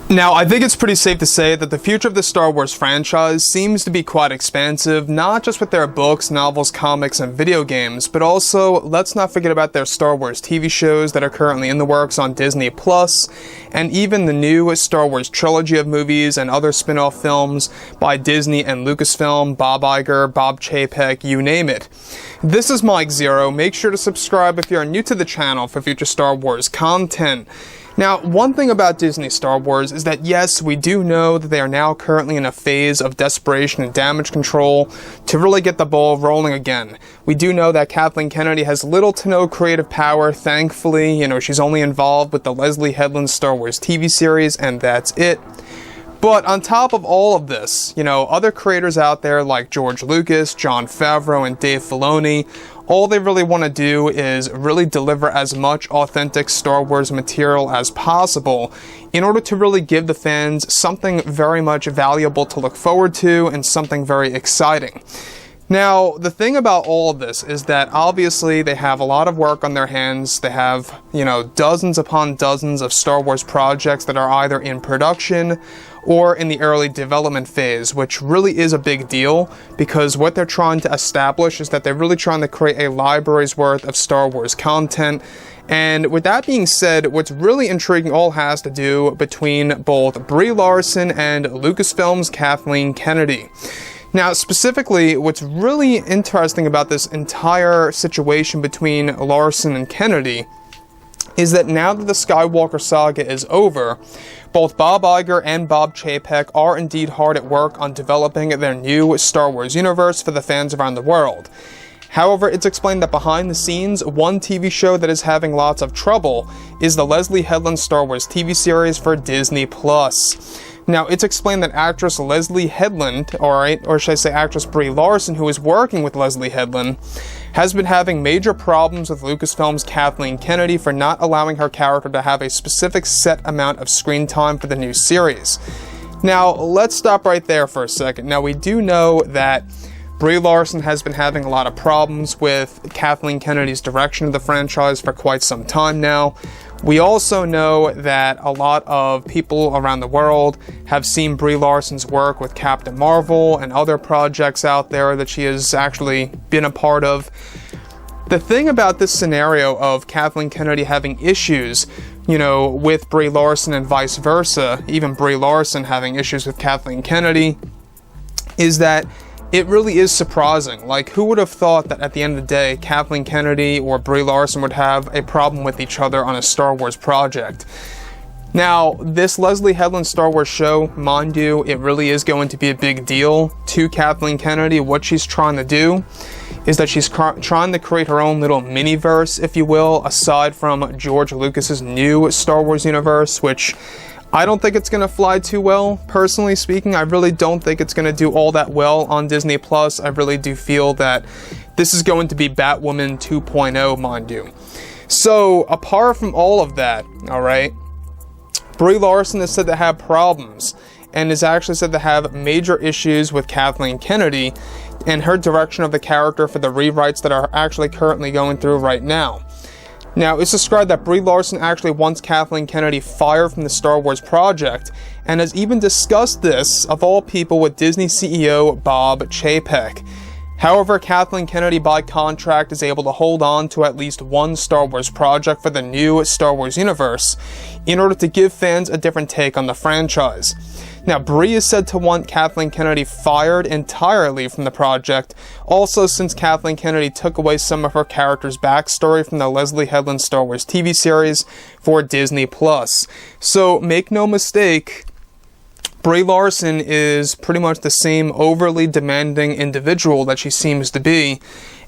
Now, I think it's pretty safe to say that the future of the Star Wars franchise seems to be quite expansive, not just with their books, novels, comics, and video games, but also, let's not forget about their Star Wars TV shows that are currently in the works on Disney+, and even the new Star Wars trilogy of movies and other spin-off films by Disney and Lucasfilm, Bob Iger, Bob Chapek, you name it. This is Mike Zero. Make sure to subscribe if you are new to the channel for future Star Wars content. Now, one thing about Disney Star Wars is that yes, we do know that they are now currently in a phase of desperation and damage control to really get the ball rolling again. We do know that Kathleen Kennedy has little to no creative power, thankfully. She's only involved with the Leslie Headland Star Wars TV series, and that's it. But on top of all of this, other creators out there like George Lucas, Jon Favreau, and Dave Filoni, all they really want to do is really deliver as much authentic Star Wars material as possible in order to really give the fans something very much valuable to look forward to and something very exciting. Now, the thing about all of this is that obviously they have a lot of work on their hands. They have, dozens upon dozens of Star Wars projects that are either in production or in the early development phase, which really is a big deal because what they're trying to establish is that they're really trying to create a library's worth of Star Wars content. And with that being said, what's really intriguing all has to do between both Brie Larson and Lucasfilm's Kathleen Kennedy. Now, specifically, what's really interesting about this entire situation between Larson and Kennedy is that now that the Skywalker saga is over, both Bob Iger and Bob Chapek are indeed hard at work on developing their new Star Wars universe for the fans around the world. However, it's explained that behind the scenes, one TV show that is having lots of trouble is the Leslie Headland Star Wars TV series for Disney+. Now, it's explained that actress Leslie Headland, or should I say actress Brie Larson, who is working with Leslie Headland, has been having major problems with Lucasfilm's Kathleen Kennedy for not allowing her character to have a specific set amount of screen time for the new series. Now, let's stop right there for a second. Now, we do know that Brie Larson has been having a lot of problems with Kathleen Kennedy's direction of the franchise for quite some time now. We also know that a lot of people around the world have seen Brie Larson's work with Captain Marvel and other projects out there that she has actually been a part of. The thing about this scenario of Kathleen Kennedy having issues, with Brie Larson and vice versa, even Brie Larson having issues with Kathleen Kennedy, is that it really is surprising. Like, who would have thought that at the end of the day, Kathleen Kennedy or Brie Larson would have a problem with each other on a Star Wars project? Now, this Leslie Headland Star Wars show, mind you, it really is going to be a big deal to Kathleen Kennedy. What she's trying to do is that she's trying to create her own little mini-verse, if you will, aside from George Lucas's new Star Wars universe, which I don't think it's going to fly too well, personally speaking. I really don't think it's going to do all that well on Disney+. I really do feel that this is going to be Batwoman 2.0, mind you. So, apart from all of that, alright, Brie Larson is said to have problems, and is actually said to have major issues with Kathleen Kennedy and her direction of the character for the rewrites that are actually currently going through right now. Now, it's described that Brie Larson actually wants Kathleen Kennedy fired from the Star Wars project, and has even discussed this, of all people, with Disney CEO Bob Chapek. However, Kathleen Kennedy, by contract, is able to hold on to at least one Star Wars project for the new Star Wars universe, in order to give fans a different take on the franchise. Now, Brie is said to want Kathleen Kennedy fired entirely from the project, also since Kathleen Kennedy took away some of her character's backstory from the Leslie Headland Star Wars TV series for Disney+. So, make no mistake, Brie Larson is pretty much the same overly demanding individual that she seems to be,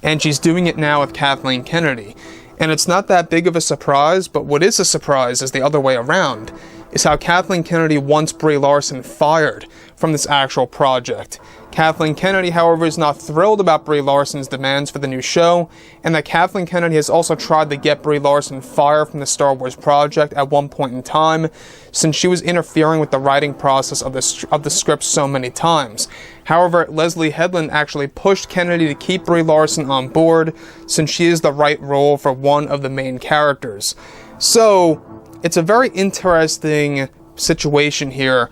and she's doing it now with Kathleen Kennedy. And it's not that big of a surprise, but what is a surprise is the other way around, is how Kathleen Kennedy wants Brie Larson fired from this actual project. Kathleen Kennedy, however, is not thrilled about Brie Larson's demands for the new show, and that Kathleen Kennedy has also tried to get Brie Larson fired from the Star Wars project at one point in time, since she was interfering with the writing process of the script so many times. However, Leslie Headland actually pushed Kennedy to keep Brie Larson on board, since she is the right role for one of the main characters. So, it's a very interesting situation here.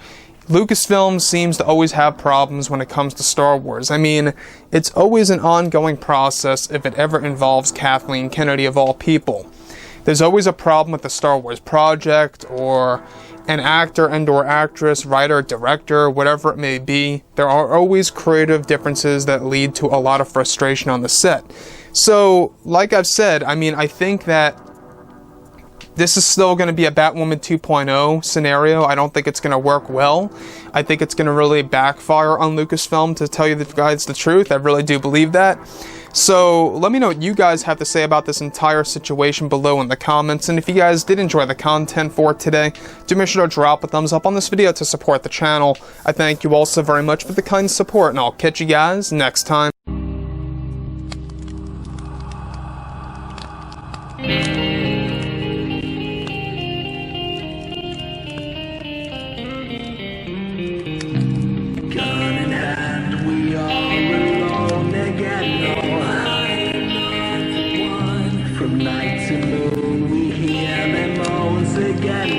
Lucasfilm seems to always have problems when it comes to Star Wars. I mean, it's always an ongoing process if it ever involves Kathleen Kennedy of all people. There's always a problem with the Star Wars project, or an actor and/or actress, writer, director, whatever it may be. There are always creative differences that lead to a lot of frustration on the set. So, like I've said, I mean, I think that this is still going to be a Batwoman 2.0 scenario. I don't think it's going to work well. I think it's going to really backfire on Lucasfilm, to tell you guys the truth. I really do believe that. So let me know what you guys have to say about this entire situation below in the comments. And if you guys did enjoy the content for today, do make sure to drop a thumbs up on this video to support the channel. I thank you also very much for the kind support, and I'll catch you guys next time. From night to moon, we hear them moans again.